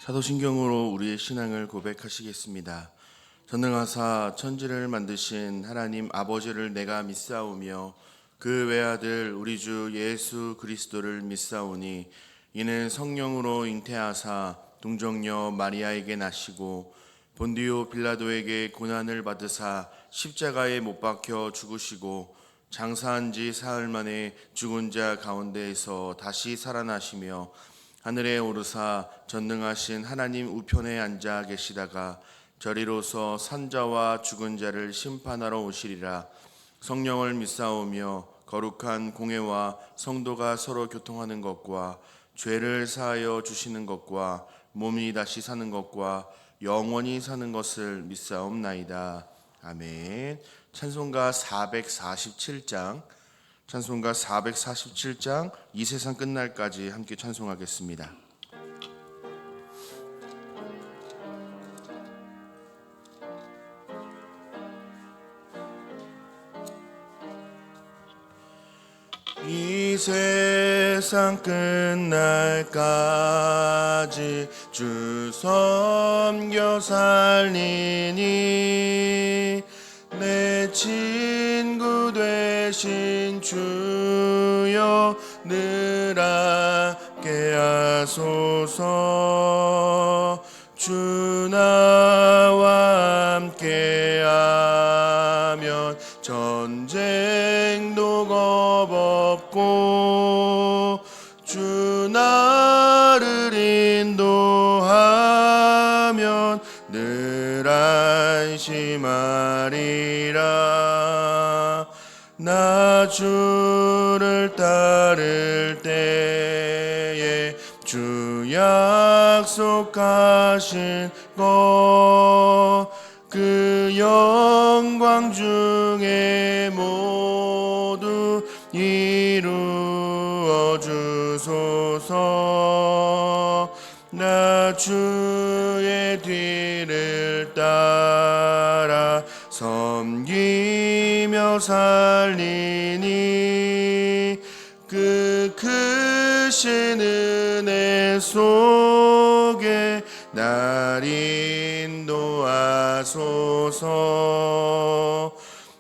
사도신경으로 우리의 신앙을 고백하시겠습니다. 전능하사 천지를 만드신 하나님 아버지를 내가 믿사오며 그 외아들 우리 주 예수 그리스도를 믿사오니 이는 성령으로 잉태하사 동정녀 마리아에게 나시고 본디오 빌라도에게 고난을 받으사 십자가에 못 박혀 죽으시고 장사한 지 사흘 만에 죽은 자 가운데에서 다시 살아나시며 하늘에 오르사 전능하신 하나님 우편에 앉아 계시다가 저리로서 산자와 죽은 자를 심판하러 오시리라. 성령을 믿사오며 거룩한 공회와 성도가 서로 교통하는 것과 죄를 사하여 주시는 것과 몸이 다시 사는 것과 영원히 사는 것을 믿사옵나이다. 아멘. 찬송가 447장 이 세상 끝날까지 함께 찬송하겠습니다. 이 세상 끝날까지 주 섬겨 살리니 내 친구 되신 주여 늘 함께 하소서. 주 나와 함께 하면 전쟁도 겁없고 주 나를 인도하면 늘 안심하리라. 나 주를 따를 때에 주 약속하신 것 그 영광 중에 모두 이루어 주소서. 나 주의 뒤를 따라 섬기며 살리니 그 크신 은혜 속에 날 인도하소서.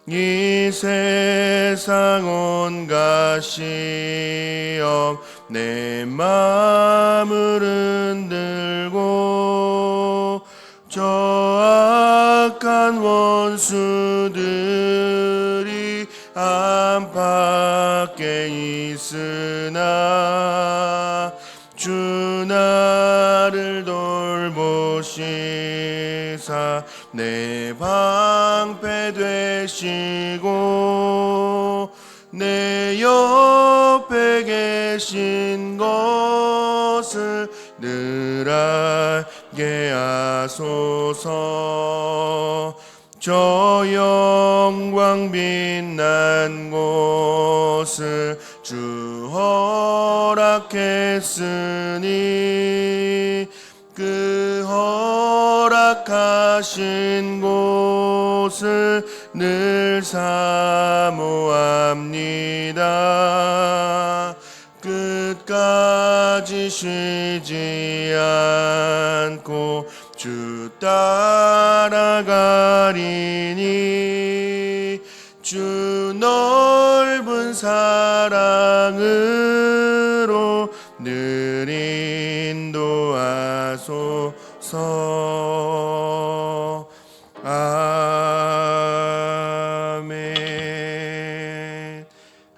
이 세상 온갖 시험 내 마음을 흔들고 저 악한 원수들이 안팎에 있으나 주 나를 돌보시사 내 방패 되시고 내 옆에 계신 것을 늘 알게 하소서. 저 영광 빛난 곳을 주 허락했으니 그 허락하신 곳을 늘 사모합니다. 끝까지 쉬지 않고 주 따라가리니 주 넓은 사랑으로 늘 인도하소서. 아멘.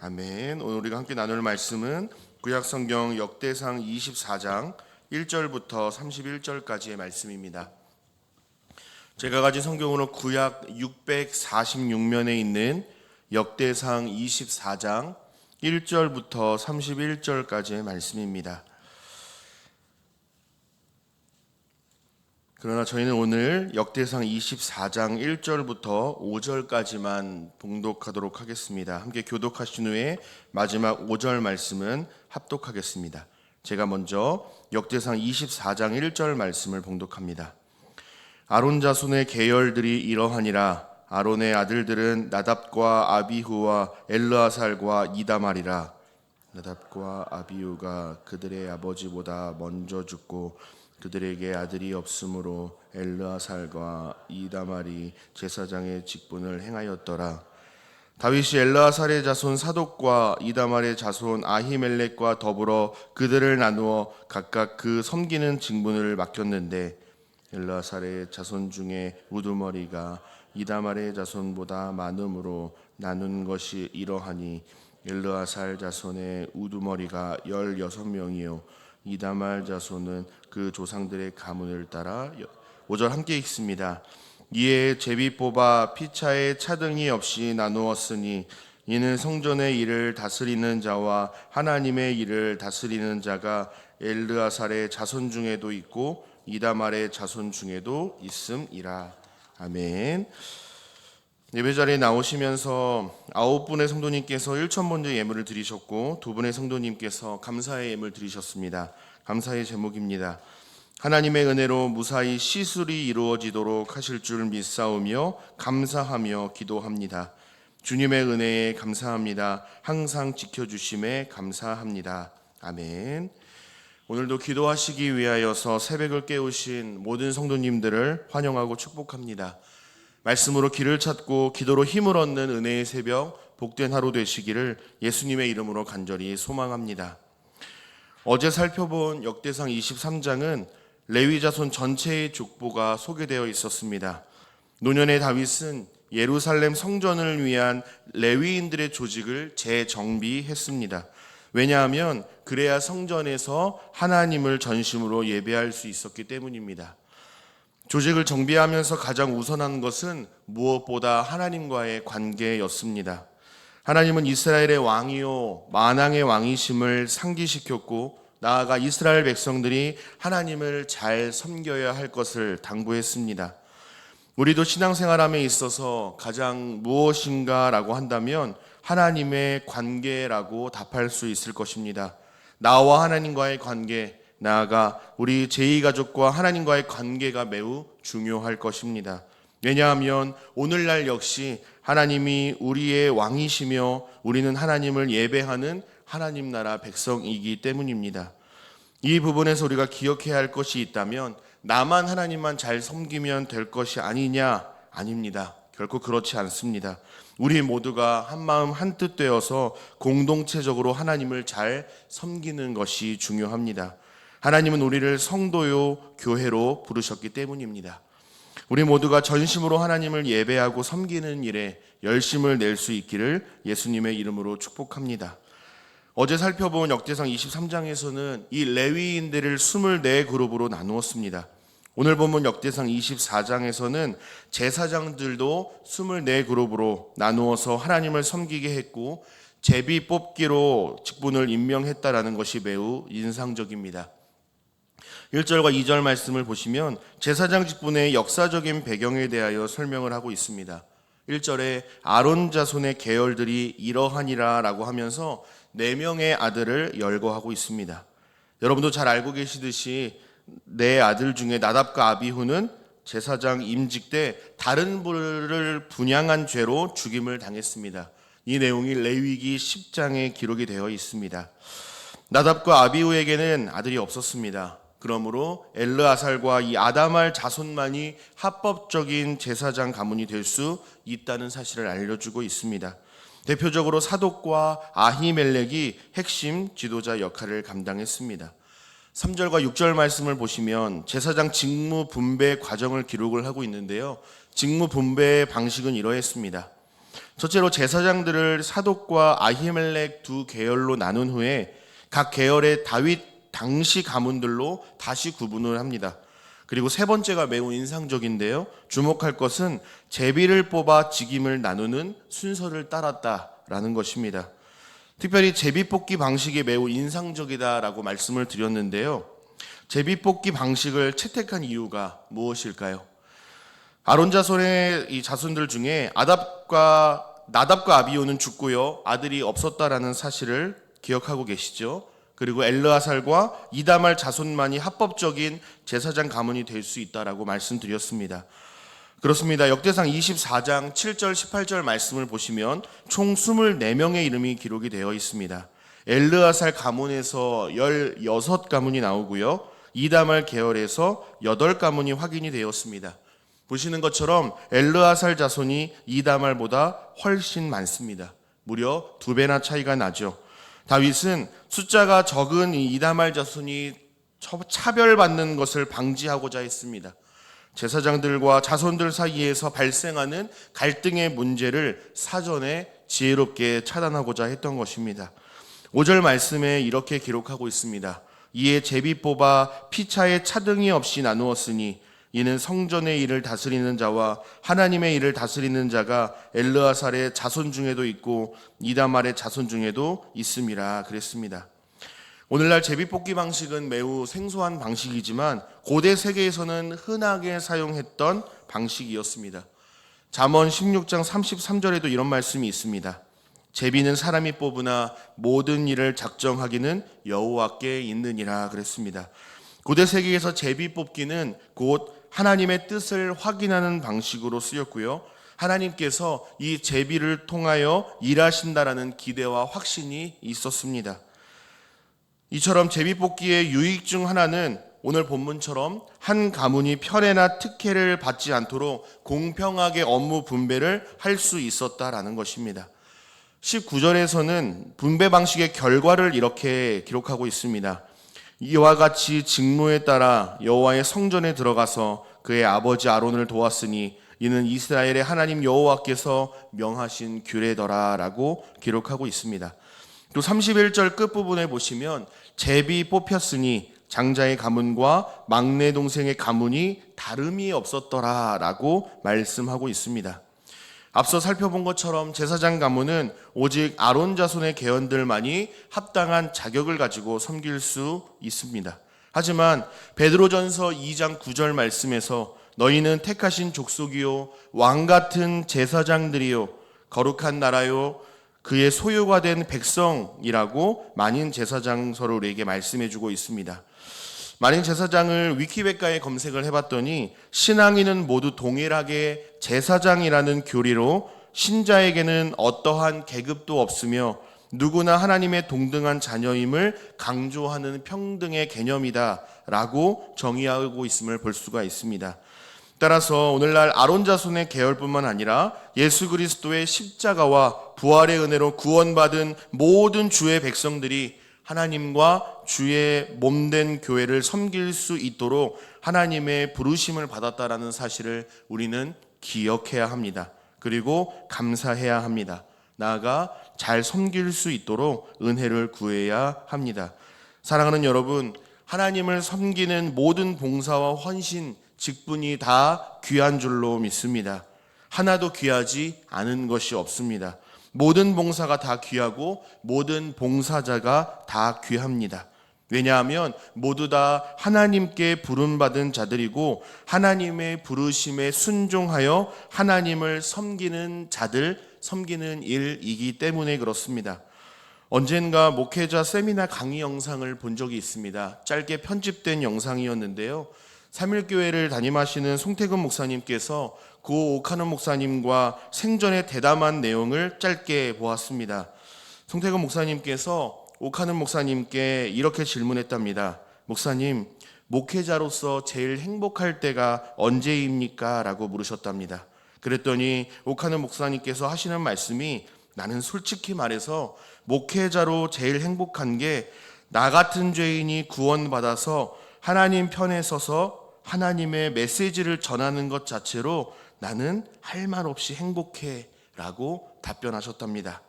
아멘. 오늘 우리가 함께 나눌 말씀은 구약성경 역대상 24장 1절부터 31절까지의 말씀입니다. 제가 가진 성경으로 구약 646면에 있는 역대상 24장 1절부터 31절까지의 말씀입니다. 그러나 저희는 오늘 역대상 24장 1절부터 5절까지만 봉독하도록 하겠습니다. 함께 교독하신 후에 마지막 5절 말씀은 합독하겠습니다. 제가 먼저 역대상 24장 1절 말씀을 봉독합니다. 아론 자손의 계열들이 이러하니라. 아론의 아들들은 나답과 아비후와 엘르아살과 이다말이라. 나답과 아비후가 그들의 아버지보다 먼저 죽고 그들에게 아들이 없으므로 엘르아살과 이다말이 제사장의 직분을 행하였더라. 다윗이 엘르아살의 자손 사독과 이다말의 자손 아히멜렉과 더불어 그들을 나누어 각각 그 섬기는 직분을 맡겼는데 엘르아살의 자손 중에 우두머리가 이다말의 자손보다 많음으로 나눈 것이 이러하니 엘르아살 자손의 우두머리가 16명이요 이다말 자손은 그 조상들의 가문을 따라 5절 함께 읽습니다. 이에 제비 뽑아 피차에 차등이 없이 나누었으니 이는 성전의 일을 다스리는 자와 하나님의 일을 다스리는 자가 엘르아살의 자손 중에도 있고 이다말의 자손 중에도 있음이라. 아멘. 예배 자리에 나오시면서 9분의 성도님께서 1,000번째 예물을 드리셨고 2분의 성도님께서 감사의 예물 드리셨습니다. 감사의 제목입니다. 하나님의 은혜로 무사히 시술이 이루어지도록 하실 줄 믿사오며 감사하며 기도합니다. 주님의 은혜에 감사합니다. 항상 지켜주심에 감사합니다. 아멘. 오늘도 기도하시기 위하여서 새벽을 깨우신 모든 성도님들을 환영하고 축복합니다. 말씀으로 길을 찾고 기도로 힘을 얻는 은혜의 새벽, 복된 하루 되시기를 예수님의 이름으로 간절히 소망합니다. 어제 살펴본 역대상 23장은 레위 자손 전체의 족보가 소개되어 있었습니다. 노년의 다윗은 예루살렘 성전을 위한 레위인들의 조직을 재정비했습니다. 왜냐하면 그래야 성전에서 하나님을 전심으로 예배할 수 있었기 때문입니다. 조직을 정비하면서 가장 우선한 것은 무엇보다 하나님과의 관계였습니다. 하나님은 이스라엘의 왕이요 만왕의 왕이심을 상기시켰고 나아가 이스라엘 백성들이 하나님을 잘 섬겨야 할 것을 당부했습니다. 우리도 신앙생활함에 있어서 가장 무엇인가라고 한다면 하나님의 관계라고 답할 수 있을 것입니다. 나와 하나님과의 관계, 나아가 우리 제2가족과 하나님과의 관계가 매우 중요할 것입니다. 왜냐하면 오늘날 역시 하나님이 우리의 왕이시며 우리는 하나님을 예배하는 하나님 나라 백성이기 때문입니다. 이 부분에서 우리가 기억해야 할 것이 있다면 나만 하나님만 잘 섬기면 될 것이 아니냐? 아닙니다. 결코 그렇지 않습니다. 우리 모두가 한마음 한뜻 되어서 공동체적으로 하나님을 잘 섬기는 것이 중요합니다. 하나님은 우리를 성도요 교회로 부르셨기 때문입니다. 우리 모두가 전심으로 하나님을 예배하고 섬기는 일에 열심을 낼 수 있기를 예수님의 이름으로 축복합니다. 어제 살펴본 역대상 23장에서는 이 레위인들을 24그룹으로 나누었습니다. 오늘 본문 역대상 24장에서는 제사장들도 24그룹으로 나누어서 하나님을 섬기게 했고 제비 뽑기로 직분을 임명했다라는 것이 매우 인상적입니다. 1절과 2절 말씀을 보시면 제사장 직분의 역사적인 배경에 대하여 설명을 하고 있습니다. 1절에 아론 자손의 계열들이 이러하니라 라고 하면서 4명의 아들을 열거하고 있습니다. 여러분도 잘 알고 계시듯이 네 아들 중에 나답과 아비후는 제사장 임직 때 다른 불을 분향한 죄로 죽임을 당했습니다. 이 내용이 레위기 10장에 기록이 되어 있습니다. 나답과 아비후에게는 아들이 없었습니다. 그러므로 엘르아살과 이 아다말 자손만이 합법적인 제사장 가문이 될 수 있다는 사실을 알려주고 있습니다. 대표적으로 사독과 아히멜렉이 핵심 지도자 역할을 감당했습니다. 3절과 6절 말씀을 보시면 제사장 직무 분배 과정을 기록을 하고 있는데요. 직무 분배의 방식은 이러했습니다. 첫째로 제사장들을 사독과 아히멜렉 두 계열로 나눈 후에 각 계열의 다윗 당시 가문들로 다시 구분을 합니다. 그리고 세 번째가 매우 인상적인데요. 주목할 것은 제비를 뽑아 직임을 나누는 순서를 따랐다라는 것입니다. 특별히 제비뽑기 방식이 매우 인상적이다라고 말씀을 드렸는데요. 제비뽑기 방식을 채택한 이유가 무엇일까요? 아론 자손의 이 자손들 중에 나답과 아비후는 죽고요. 아들이 없었다라는 사실을 기억하고 계시죠? 그리고 엘르아살과 이다말 자손만이 합법적인 제사장 가문이 될 수 있다라고 말씀드렸습니다. 그렇습니다. 역대상 24장 7절 18절 말씀을 보시면 총 24명의 이름이 기록이 되어 있습니다. 엘르아살 가문에서 16가문이 나오고요. 이다말 계열에서 8가문이 확인이 되었습니다. 보시는 것처럼 엘르아살 자손이 이다말보다 훨씬 많습니다. 무려 2배나 차이가 나죠. 다윗은 숫자가 적은 이 이다말 자손이 차별받는 것을 방지하고자 했습니다. 제사장들과 자손들 사이에서 발생하는 갈등의 문제를 사전에 지혜롭게 차단하고자 했던 것입니다. 5절 말씀에 이렇게 기록하고 있습니다. 이에 제비 뽑아 피차에 차등이 없이 나누었으니 이는 성전의 일을 다스리는 자와 하나님의 일을 다스리는 자가 엘르아살의 자손 중에도 있고 이다말의 자손 중에도 있음이라 그랬습니다. 오늘날 제비뽑기 방식은 매우 생소한 방식이지만 고대 세계에서는 흔하게 사용했던 방식이었습니다. 잠언 16장 33절에도 이런 말씀이 있습니다. 제비는 사람이 뽑으나 모든 일을 작정하기는 여호와께 있느니라 그랬습니다. 고대 세계에서 제비 뽑기는 곧 하나님의 뜻을 확인하는 방식으로 쓰였고요. 하나님께서 이 제비를 통하여 일하신다라는 기대와 확신이 있었습니다. 이처럼 제비뽑기의 유익 중 하나는 오늘 본문처럼 한 가문이 편애나 특혜를 받지 않도록 공평하게 업무 분배를 할 수 있었다라는 것입니다. 19절에서는 분배 방식의 결과를 이렇게 기록하고 있습니다. 이와 같이 직무에 따라 여호와의 성전에 들어가서 그의 아버지 아론을 도왔으니 이는 이스라엘의 하나님 여호와께서 명하신 규례더라라고 기록하고 있습니다. 또 31절 끝부분에 보시면 제비 뽑혔으니 장자의 가문과 막내 동생의 가문이 다름이 없었더라라고 말씀하고 있습니다. 앞서 살펴본 것처럼 제사장 가문은 오직 아론 자손의 계원들만이 합당한 자격을 가지고 섬길 수 있습니다. 하지만 베드로전서 2장 9절 말씀에서 너희는 택하신 족속이요 왕 같은 제사장들이요 거룩한 나라요 그의 소유가 된 백성이라고 만인 제사장서를 우리에게 말씀해주고 있습니다. 만인 제사장을 위키백과에 검색을 해봤더니 신앙인은 모두 동일하게 제사장이라는 교리로 신자에게는 어떠한 계급도 없으며 누구나 하나님의 동등한 자녀임을 강조하는 평등의 개념이다라고 정의하고 있음을 볼 수가 있습니다. 따라서 오늘날 아론 자손의 계열뿐만 아니라 예수 그리스도의 십자가와 부활의 은혜로 구원받은 모든 주의 백성들이 하나님과 주의 몸된 교회를 섬길 수 있도록 하나님의 부르심을 받았다라는 사실을 우리는 기억해야 합니다. 그리고 감사해야 합니다. 나아가 잘 섬길 수 있도록 은혜를 구해야 합니다. 사랑하는 여러분, 하나님을 섬기는 모든 봉사와 헌신, 직분이 다 귀한 줄로 믿습니다. 하나도 귀하지 않은 것이 없습니다. 모든 봉사가 다 귀하고 모든 봉사자가 다 귀합니다. 왜냐하면 모두 다 하나님께 부름받은 자들이고 하나님의 부르심에 순종하여 하나님을 섬기는 자들, 섬기는 일이기 때문에 그렇습니다. 언젠가 목회자 세미나 강의 영상을 본 적이 있습니다. 짧게 편집된 영상이었는데요. 3일교회를 담임하시는 송태근 목사님께서 고 오카노 목사님과 생전에 대담한 내용을 짧게 보았습니다. 송태근 목사님께서 오카노 목사님께 이렇게 질문했답니다. 목사님, 목회자로서 제일 행복할 때가 언제입니까? 라고 물으셨답니다. 그랬더니 오카노 목사님께서 하시는 말씀이 나는 솔직히 말해서 목회자로 제일 행복한 게 나 같은 죄인이 구원받아서 하나님 편에 서서 하나님의 메시지를 전하는 것 자체로 나는 할 말 없이 행복해 라고 답변하셨답니다.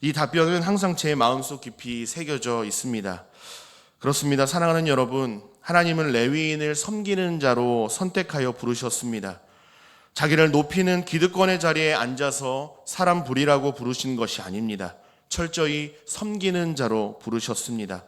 이 답변은 항상 제 마음속 깊이 새겨져 있습니다. 그렇습니다. 사랑하는 여러분, 하나님은 레위인을 섬기는 자로 선택하여 부르셨습니다. 자기를 높이는 기득권의 자리에 앉아서 사람 부리라고 부르신 것이 아닙니다. 철저히 섬기는 자로 부르셨습니다.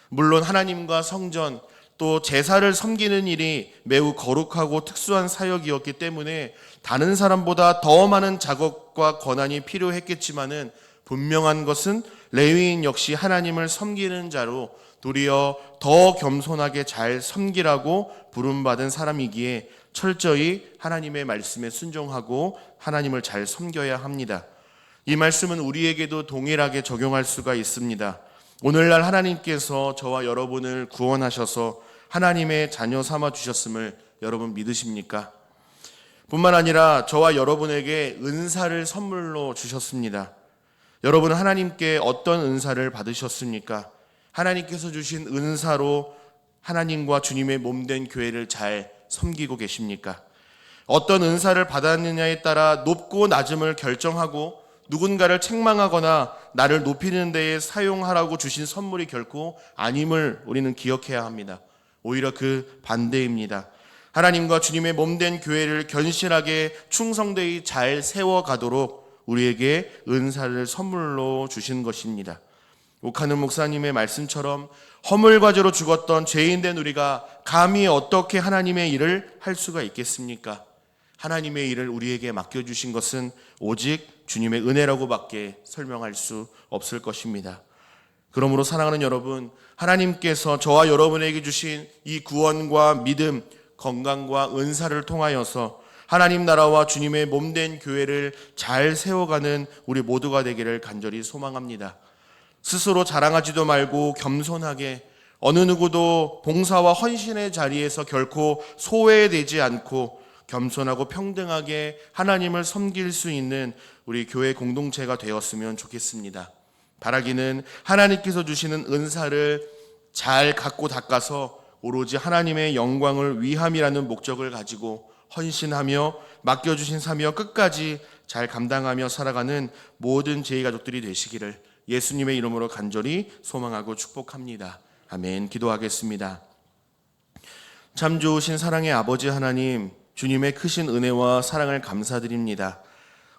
물론 하나님과 성전 또 제사를 섬기는 일이 매우 거룩하고 특수한 사역이었기 때문에 다른 사람보다 더 많은 작업과 권한이 필요했겠지만은 분명한 것은 레위인 역시 하나님을 섬기는 자로 도리어 더 겸손하게 잘 섬기라고 부름받은 사람이기에 철저히 하나님의 말씀에 순종하고 하나님을 잘 섬겨야 합니다. 이 말씀은 우리에게도 동일하게 적용할 수가 있습니다. 오늘날 하나님께서 저와 여러분을 구원하셔서 하나님의 자녀 삼아 주셨음을 여러분 믿으십니까? 뿐만 아니라 저와 여러분에게 은사를 선물로 주셨습니다. 여러분은 하나님께 어떤 은사를 받으셨습니까? 하나님께서 주신 은사로 하나님과 주님의 몸된 교회를 잘 섬기고 계십니까? 어떤 은사를 받았느냐에 따라 높고 낮음을 결정하고 누군가를 책망하거나 나를 높이는 데에 사용하라고 주신 선물이 결코 아님을 우리는 기억해야 합니다. 오히려 그 반대입니다. 하나님과 주님의 몸된 교회를 견실하게 충성되이 잘 세워가도록 우리에게 은사를 선물로 주신 것입니다. 오카는 목사님의 말씀처럼 허물과제로 죽었던 죄인된 우리가 감히 어떻게 하나님의 일을 할 수가 있겠습니까? 하나님의 일을 우리에게 맡겨주신 것은 오직 주님의 은혜라고 밖에 설명할 수 없을 것입니다. 그러므로 사랑하는 여러분, 하나님께서 저와 여러분에게 주신 이 구원과 믿음, 건강과 은사를 통하여서 하나님 나라와 주님의 몸된 교회를 잘 세워가는 우리 모두가 되기를 간절히 소망합니다. 스스로 자랑하지도 말고 겸손하게 어느 누구도 봉사와 헌신의 자리에서 결코 소외되지 않고 겸손하고 평등하게 하나님을 섬길 수 있는 우리 교회 공동체가 되었으면 좋겠습니다. 바라기는 하나님께서 주시는 은사를 잘 갖고 닦아서 오로지 하나님의 영광을 위함이라는 목적을 가지고 헌신하며 맡겨주신 사명 끝까지 잘 감당하며 살아가는 모든 제 가족들이 되시기를 예수님의 이름으로 간절히 소망하고 축복합니다. 아멘. 기도하겠습니다. 참 좋으신 사랑의 아버지 하나님, 주님의 크신 은혜와 사랑을 감사드립니다.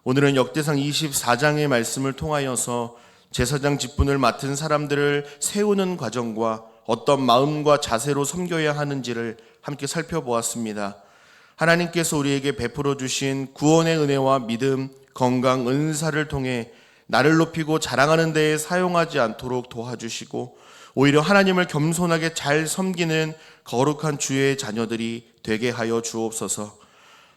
오늘은 역대상 24장의 말씀을 통하여서 제사장 직분을 맡은 사람들을 세우는 과정과 어떤 마음과 자세로 섬겨야 하는지를 함께 살펴보았습니다. 하나님께서 우리에게 베풀어 주신 구원의 은혜와 믿음, 건강, 은사를 통해 나를 높이고 자랑하는 데에 사용하지 않도록 도와주시고 오히려 하나님을 겸손하게 잘 섬기는 거룩한 주의 자녀들이 되게 하여 주옵소서.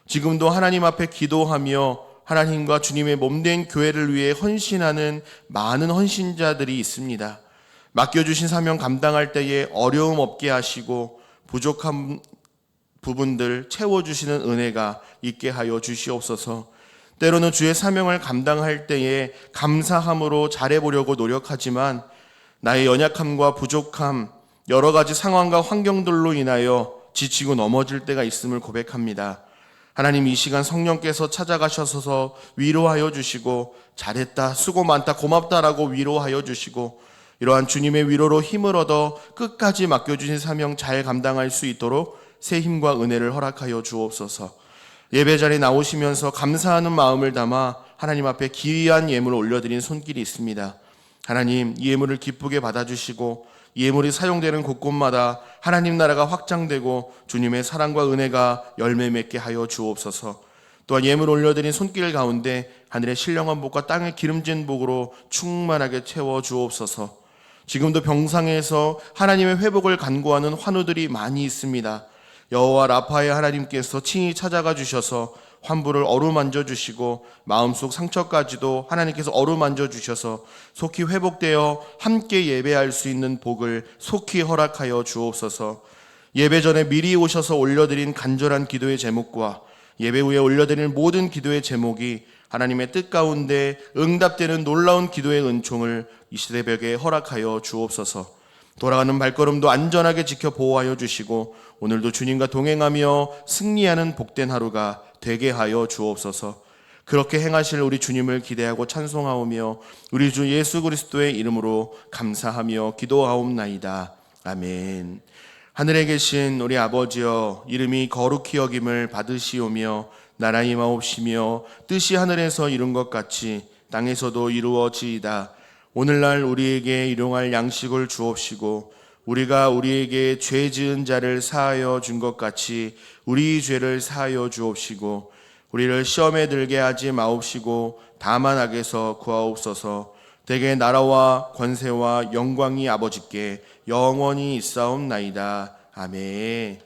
지금도 하나님 앞에 기도하며 하나님과 주님의 몸된 교회를 위해 헌신하는 많은 헌신자들이 있습니다. 맡겨주신 사명 감당할 때에 어려움 없게 하시고 부족한 부분들 채워주시는 은혜가 있게 하여 주시옵소서. 때로는 주의 사명을 감당할 때에 감사함으로 잘해보려고 노력하지만 나의 연약함과 부족함, 여러 가지 상황과 환경들로 인하여 지치고 넘어질 때가 있음을 고백합니다. 하나님, 이 시간 성령께서 찾아가셔서 위로하여 주시고 잘했다, 수고 많다, 고맙다라고 위로하여 주시고 이러한 주님의 위로로 힘을 얻어 끝까지 맡겨주신 사명 잘 감당할 수 있도록 새 힘과 은혜를 허락하여 주옵소서. 예배 자리에 나오시면서 감사하는 마음을 담아 하나님 앞에 귀한 예물을 올려드린 손길이 있습니다. 하나님, 이 예물을 기쁘게 받아주시고 이 예물이 사용되는 곳곳마다 하나님 나라가 확장되고 주님의 사랑과 은혜가 열매 맺게 하여 주옵소서. 또한 예물 올려드린 손길 가운데 하늘의 신령한 복과 땅의 기름진 복으로 충만하게 채워 주옵소서. 지금도 병상에서 하나님의 회복을 간구하는 환우들이 많이 있습니다. 여호와 라파의 하나님께서 친히 찾아가 주셔서 환부를 어루만져 주시고 마음속 상처까지도 하나님께서 어루만져 주셔서 속히 회복되어 함께 예배할 수 있는 복을 속히 허락하여 주옵소서. 예배 전에 미리 오셔서 올려드린 간절한 기도의 제목과 예배 후에 올려드린 모든 기도의 제목이 하나님의 뜻 가운데 응답되는 놀라운 기도의 은총을 이 새벽에 허락하여 주옵소서. 돌아가는 발걸음도 안전하게 지켜 보호하여 주시고 오늘도 주님과 동행하며 승리하는 복된 하루가 되게 하여 주옵소서. 그렇게 행하실 우리 주님을 기대하고 찬송하오며 우리 주 예수 그리스도의 이름으로 감사하며 기도하옵나이다. 아멘. 하늘에 계신 우리 아버지여, 이름이 거룩히 여김을 받으시오며 나라 임하옵시며 뜻이 하늘에서 이룬 것 같이 땅에서도 이루어지이다. 오늘날 우리에게 일용할 양식을 주옵시고 우리가 우리에게 죄 지은 자를 사하여 준 것 같이 우리 죄를 사하여 주옵시고 우리를 시험에 들게 하지 마옵시고 다만 악에서 구하옵소서. 대개 나라와 권세와 영광이 아버지께 영원히 있사옵나이다. 아멘.